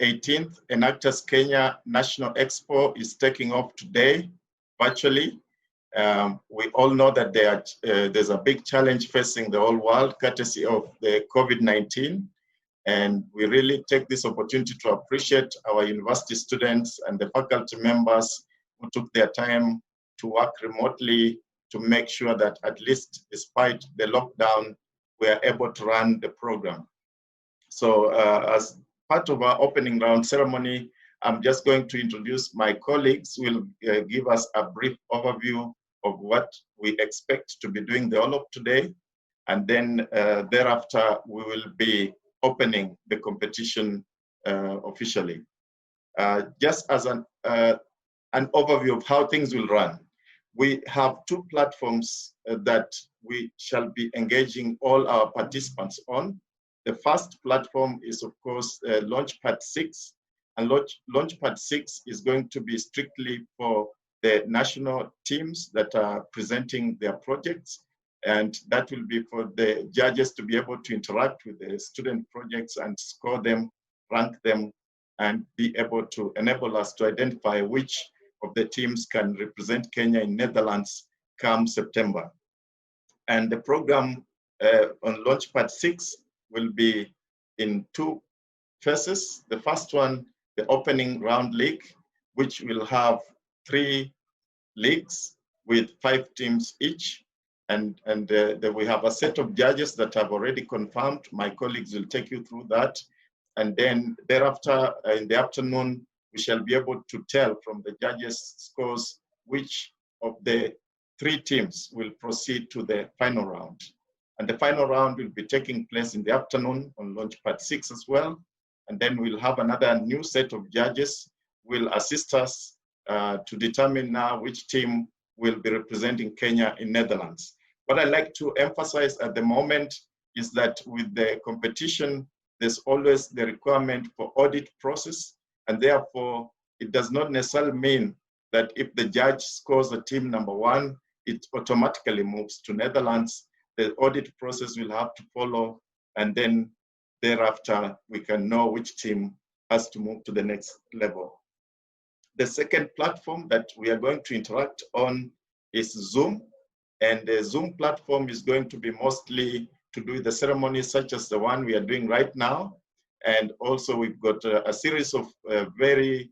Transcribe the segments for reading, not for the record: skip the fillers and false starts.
18th Enactus Kenya National Expo is taking off today, virtually. We all know that there's a big challenge facing the whole world, courtesy of the COVID-19. And we really take this opportunity to appreciate our university students and the faculty members who took their time to work remotely to make sure that at least despite the lockdown, we are able to run the program. So as part of our opening round ceremony, I'm just going to introduce my colleagues who will give us a brief overview of what we expect to be doing the whole of today. And then thereafter, we will be opening the competition officially. Just as an overview of how things will run, we have two platforms that we shall be engaging all our participants on. The first platform is, of course, Launchpad 6. And Launchpad 6 is going to be strictly for the national teams that are presenting their projects. And that will be for the judges to be able to interact with the student projects and score them, rank them, and be able to enable us to identify which of the teams can represent Kenya in Netherlands come September. And the program on Launchpad 6 will be in two phases. The first one, the opening round league, which will have 3 leagues with 5 teams each. And we have a set of judges that have already confirmed. My colleagues will take you through that. And then thereafter, in the afternoon, we shall be able to tell from the judges' scores which of the 3 teams will proceed to the final round. And the final round will be taking place in the afternoon on Launchpad 6 as well. And then we'll have another new set of judges who will assist us to determine now which team will be representing Kenya in Netherlands. What I like to emphasize at the moment is that with the competition, there's always the requirement for audit process. And therefore, it does not necessarily mean that if the judge scores a team number 1, it automatically moves to Netherlands. The audit process will have to follow. And then thereafter, we can know which team has to move to the next level. The second platform that we are going to interact on is Zoom. And the Zoom platform is going to be mostly to do with the ceremonies such as the one we are doing right now. And also we've got a series of very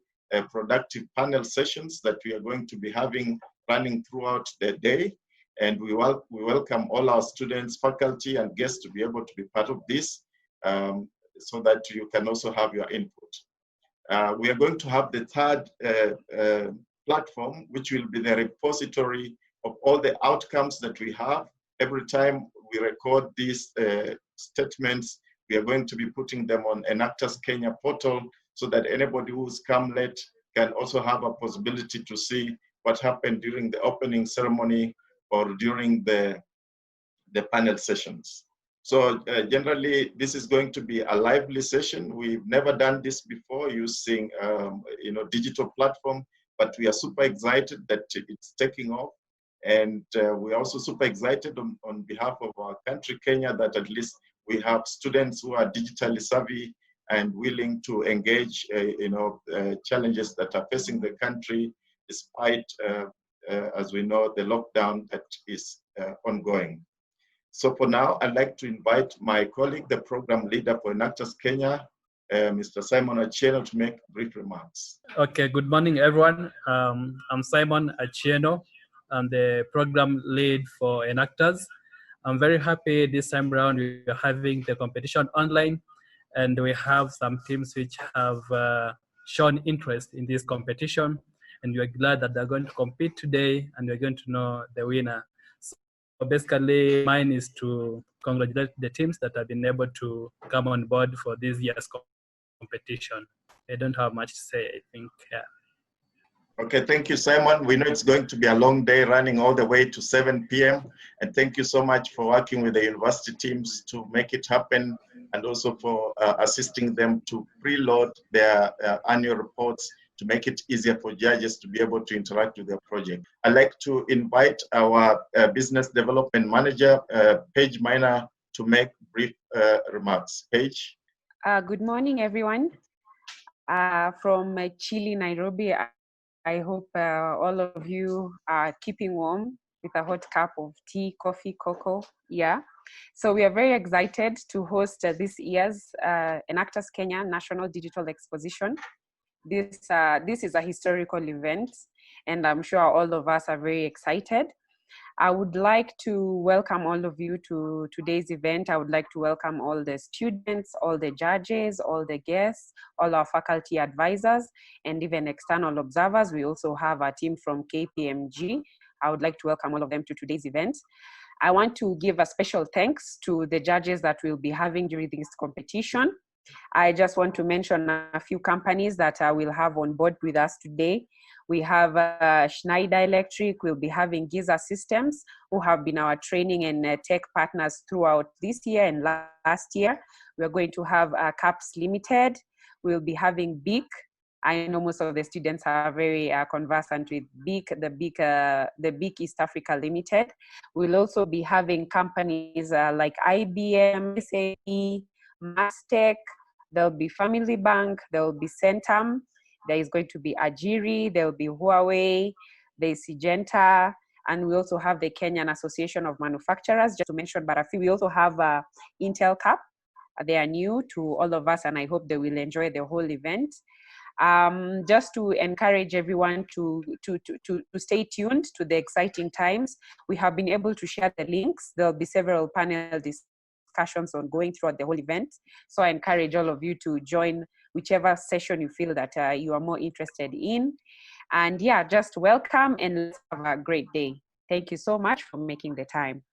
productive panel sessions that we are going to be having running throughout the day. And we welcome all our students, faculty, and guests to be able to be part of this so that you can also have your input. We are going to have the third platform, which will be the repository of all the outcomes that we have. Every time we record these statements, we are going to be putting them on Enactus Kenya portal so that anybody who's come late can also have a possibility to see what happened during the opening ceremony or during the panel sessions. So generally, this is going to be a lively session. We've never done this before using digital platform, but we are super excited that it's taking off. And we're also super excited on behalf of our country, Kenya, that at least we have students who are digitally savvy and willing to engage, challenges that are facing the country, despite, as we know, the lockdown that is ongoing. So for now, I'd like to invite my colleague, the program leader for Enactus Kenya, Mr. Simon Achieno, to make brief remarks. Okay, good morning, everyone. I'm Simon Achieno. I'm the program lead for Enactus. I'm very happy this time around we're having the competition online, and we have some teams which have shown interest in this competition, and we're glad that they're going to compete today, and we're going to know the winner. So basically, mine is to congratulate the teams that have been able to come on board for this year's competition. I don't have much to say, I think. Yeah. Okay, thank you, Simon. We know it's going to be a long day running all the way to 7 p.m. And thank you so much for working with the university teams to make it happen, and also for assisting them to preload their annual reports to make it easier for judges to be able to interact with their project. I'd like to invite our business development manager, Paige Minor, to make brief remarks. Paige. Good morning, everyone. from chilly Nairobi. I hope all of you are keeping warm with a hot cup of tea, coffee, cocoa. Yeah. So we are very excited to host this year's Enactus Kenya National Digital Exposition. This is a historical event, and I'm sure all of us are very excited. I would like to welcome all of you to today's event. I would like to welcome all the students, all the judges, all the guests, all our faculty advisors, and even external observers. We also have a team from KPMG. I would like to welcome all of them to today's event. I want to give a special thanks to the judges that we'll be having during this competition. I just want to mention a few companies that we'll have on board with us today. We have Schneider Electric, we'll be having Giza Systems, who have been our training and tech partners throughout this year and last year. We're going to have CAPS Limited, we'll be having BIC. I know most of the students are very conversant with BIC, the BIC East Africa Limited. We'll also be having companies like IBM, SAP, Mastech, there'll be Family Bank, there'll be Centum, there is going to be Ajiri, there'll be Huawei, there's Syngenta, and we also have the Kenyan Association of Manufacturers, just to mention but a few. We also have Intel Cup. They are new to all of us, and I hope they will enjoy the whole event. Just to encourage everyone to stay tuned to the exciting times. We have been able to share the links. There'll be several panel discussions ongoing throughout the whole event. So I encourage all of you to join whichever session you feel that you are more interested in. And yeah, just welcome and let's have a great day. Thank you so much for making the time.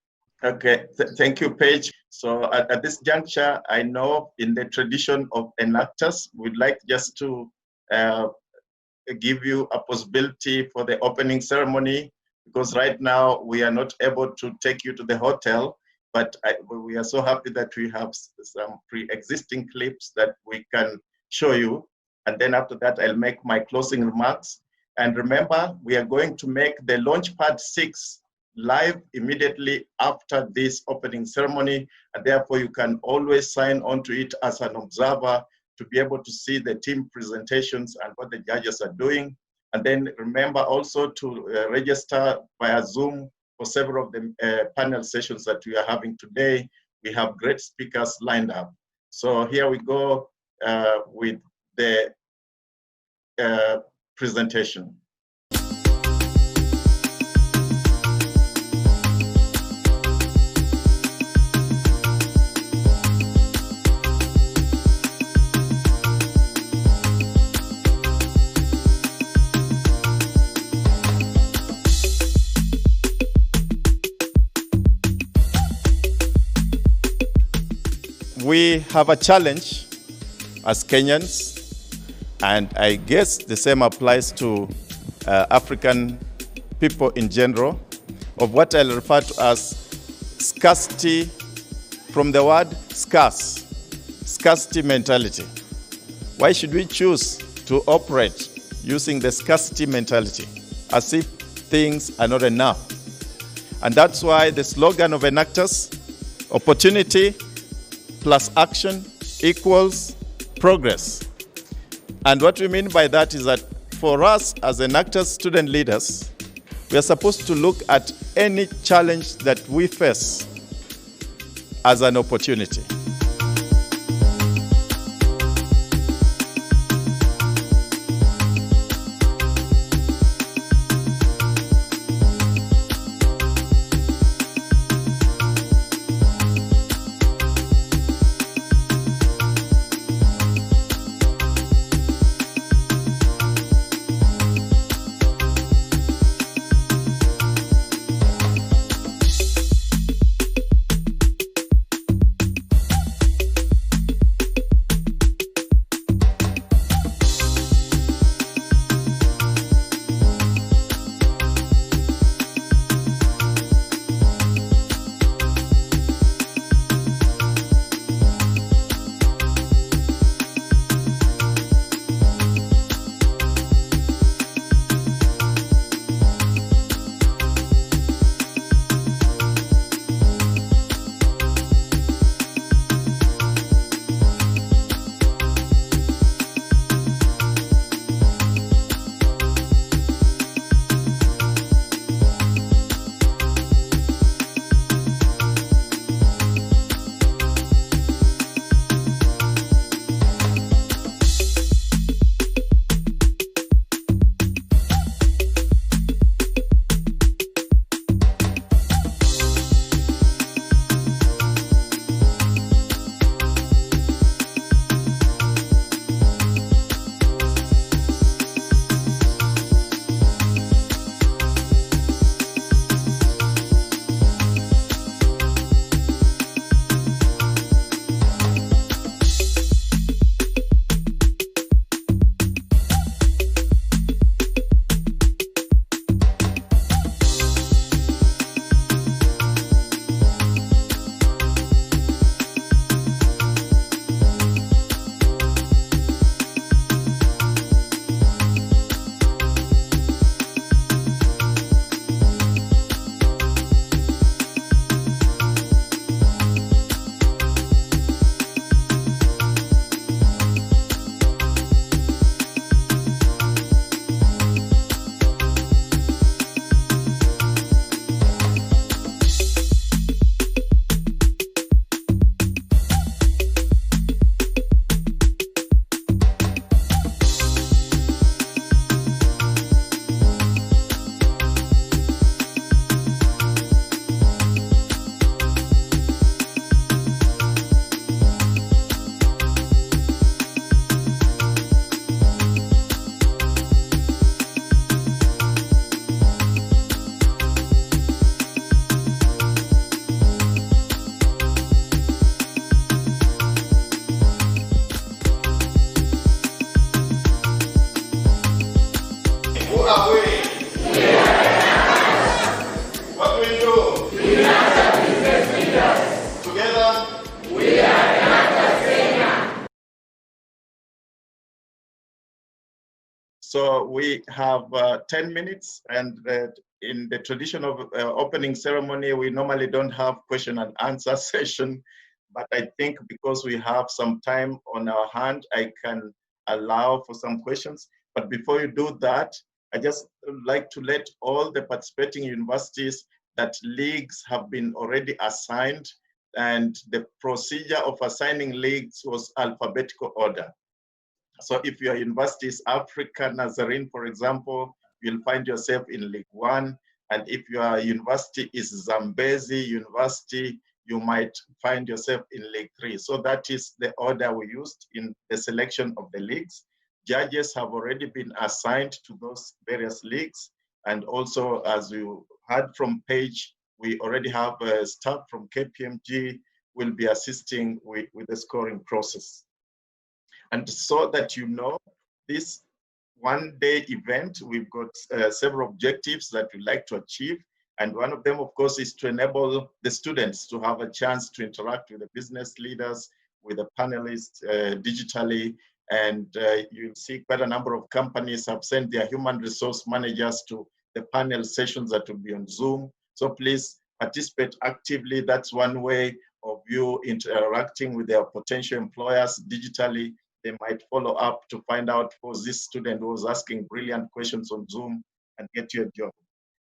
Okay, thank you, Paige. So at this juncture, I know in the tradition of Enactus, we'd like just to give you a possibility for the opening ceremony, because right now we are not able to take you to the hotel, but we are so happy that we have some pre-existing clips that we can show you. And then after that, I'll make my closing remarks. And remember, we are going to make the Launchpad 6 live immediately after this opening ceremony. And therefore, you can always sign on to it as an observer to be able to see the team presentations and what the judges are doing. And then remember also to register via Zoom for several of the panel sessions that we are having today. We have great speakers lined up. So here we go with the presentation. We have a challenge as Kenyans, and I guess the same applies to African people in general, of what I'll refer to as scarcity, from the word scarce, scarcity mentality. Why should we choose to operate using the scarcity mentality, as if things are not enough? And that's why the slogan of Enactus, opportunity plus action equals progress. And what we mean by that is that for us as Enactus student leaders, we are supposed to look at any challenge that we face as an opportunity. are we? What do we do? Together? So we have 10 minutes, and in the tradition of opening ceremony, we normally don't have question and answer session, but I think because we have some time on our hand, I can allow for some questions. But before you do that, I just like to let all the participating universities that leagues have been already assigned, and the procedure of assigning leagues was alphabetical order. So if your university is Africa Nazarene, for example, you'll find yourself in League 1. And if your university is Zambezi University, you might find yourself in League 3. So that is the order we used in the selection of the leagues. Judges have already been assigned to those various leagues. And also, as you heard from Paige, we already have staff from KPMG will be assisting with the scoring process. And so that you know, this one-day event, we've got several objectives that we'd like to achieve. And one of them, of course, is to enable the students to have a chance to interact with the business leaders, with the panelists digitally. And you'll see quite a number of companies have sent their human resource managers to the panel sessions that will be on Zoom. So please participate actively. That's one way of you interacting with their potential employers digitally. They might follow up to find out who's this student who was asking brilliant questions on Zoom and get you a job.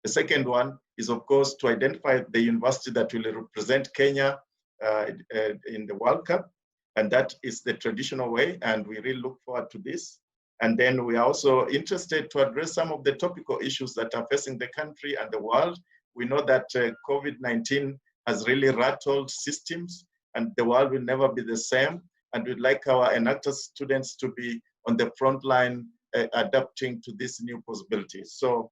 The second one is, of course, to identify the university that will represent Kenya in the World Cup. And that is the traditional way, and we really look forward to this. And then we are also interested to address some of the topical issues that are facing the country and the world. We know that COVID-19 has really rattled systems, and the world will never be the same. And we'd like our Enactus students to be on the front line adapting to this new possibility. So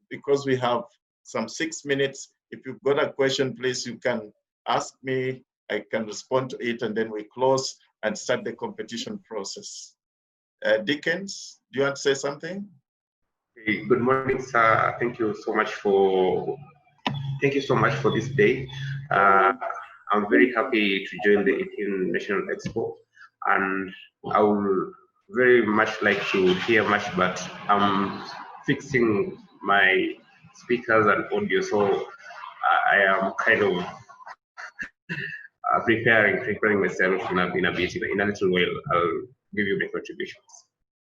because we have some 6 minutes, if you've got a question, please, you can ask me, I can respond to it, and then we close and start the competition process. Dickens, do you want to say something? Hey, good morning, sir. Thank you so much for this day. I'm very happy to join the 18 National Expo, and I would very much like to hear much, but I'm fixing my speakers and audio, so I am kind of preparing myself in a little while. I'll give you my contributions.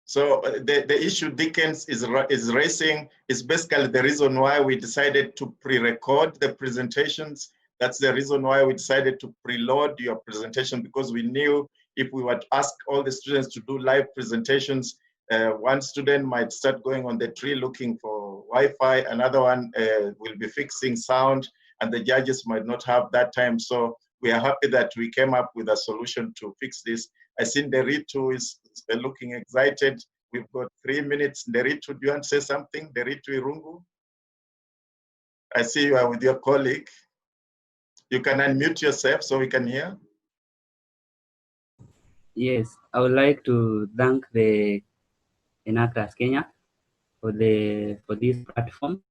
So the issue Dickens is raising is basically the reason why we decided to pre-record the presentations. That's the reason why we decided to preload your presentation, because we knew if we were to ask all the students to do live presentations, one student might start going on the tree looking for Wi-Fi, another one will be fixing sound, and the judges might not have that time. So we are happy that we came up with a solution to fix this. I see Nderitu is looking excited. We've got 3 minutes. Nderitu, do you want to say something? Nderitu Irungu? I see you are with your colleague. You can unmute yourself so we can hear. Yes, I would like to thank the Enactus Kenya for this platform.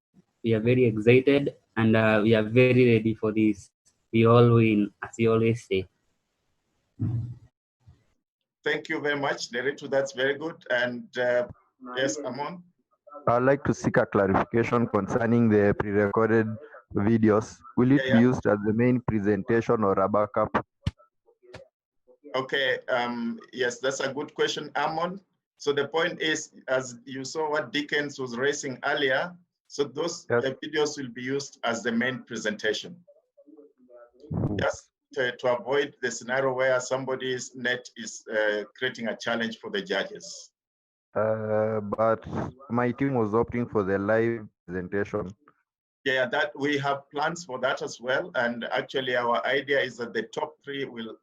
We are very excited, and we are very ready for this. We all win, as you always say. Thank you very much, Nderitu. That's very good. And yes, Amon? I'd like to seek a clarification concerning the pre-recorded videos. Will it be used as the main presentation or a backup? Okay, yes, that's a good question, Amon. So the point is, as you saw what Dickens was raising earlier, so those videos will be used as the main presentation. Just to avoid the scenario where somebody's net is creating a challenge for the judges. But my team was opting for the live presentation. Yeah, that we have plans for that as well. And actually our idea is that the top three will,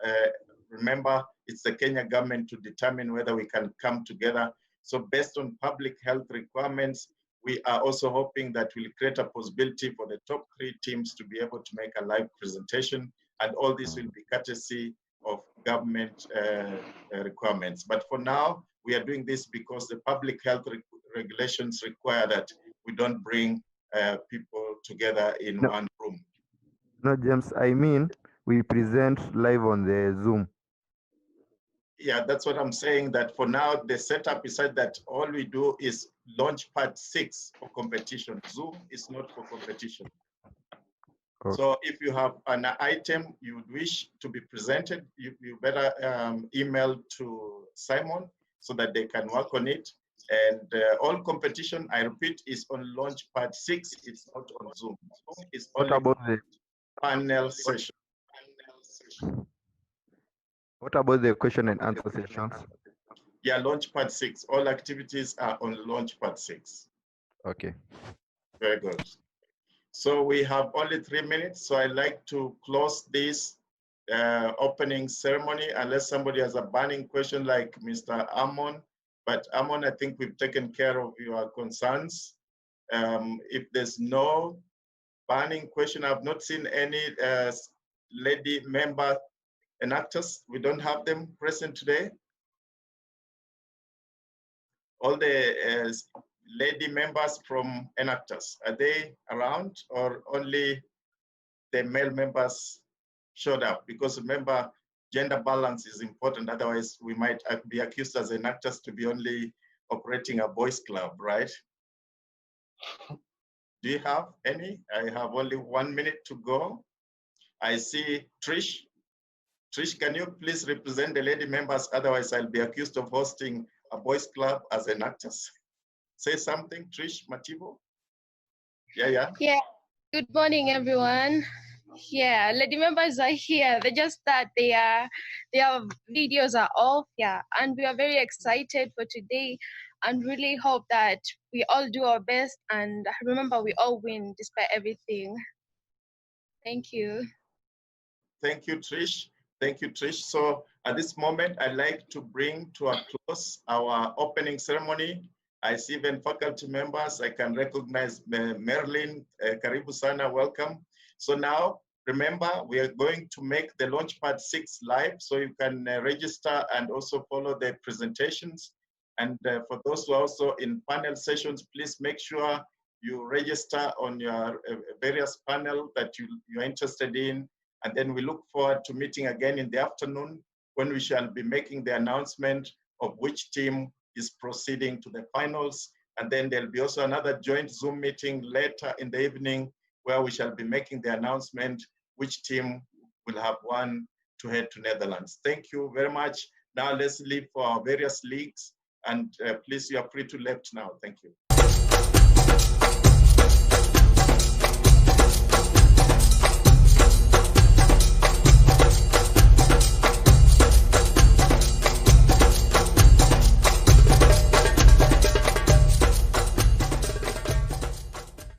remember, it's the Kenya government to determine whether we can come together. So based on public health requirements, we are also hoping that we'll create a possibility for the top three teams to be able to make a live presentation. And all this will be courtesy of government requirements. But for now, we are doing this because the public health regulations require that we don't bring people together in one room. No, James, I mean, we present live on the Zoom. Yeah, that's what I'm saying, that for now, the setup is such that all we do is launch part 6 for competition. Zoom is not for competition. Okay. So if you have an item you would wish to be presented, you better email to Simon so that they can work on it. And all competition, I repeat, is on launch part 6. It's not on Zoom. It's What only about the panel session. What about the question and answer sessions? Yeah, launch part 6. All activities are on launch part 6. Okay. Very good. So we have only 3 minutes. So I'd like to close this opening ceremony unless somebody has a burning question like Mr. Amon. But Amon, I think we've taken care of your concerns. If there's no burning question, I've not seen any lady member Enactus. We don't have them present today. All the lady members from Enactus, are they around, or only the male members showed up? Because remember, gender balance is important. Otherwise, we might be accused as Enactus to be only operating a boys' club, right? Do you have any? I have only 1 minute to go. I see Trish. Trish, can you please represent the lady members? Otherwise, I'll be accused of hosting a boys' club as Enactus. Say something, Trish Mativo. Yeah. Yeah. Good morning, everyone. Yeah, lady members are here. They just that their videos are off. Yeah, and we are very excited for today, and really hope that we all do our best. And remember, we all win despite everything. Thank you. Thank you, Trish. Thank you, Trish. So at this moment, I'd like to bring to a close our opening ceremony. I see even faculty members. I can recognize Marilyn, Karibu Sana, welcome. So now, remember, we are going to make the launch part 6 live, so you can register and also follow the presentations. And for those who are also in panel sessions, please make sure you register on your various panel that you're interested in. And then we look forward to meeting again in the afternoon when we shall be making the announcement of which team is proceeding to the finals. And then there'll be also another joint Zoom meeting later in the evening where we shall be making the announcement which team will have won to head to Netherlands. Thank you very much. Now let's leave for our various leagues. And please, you are free to left now. Thank you.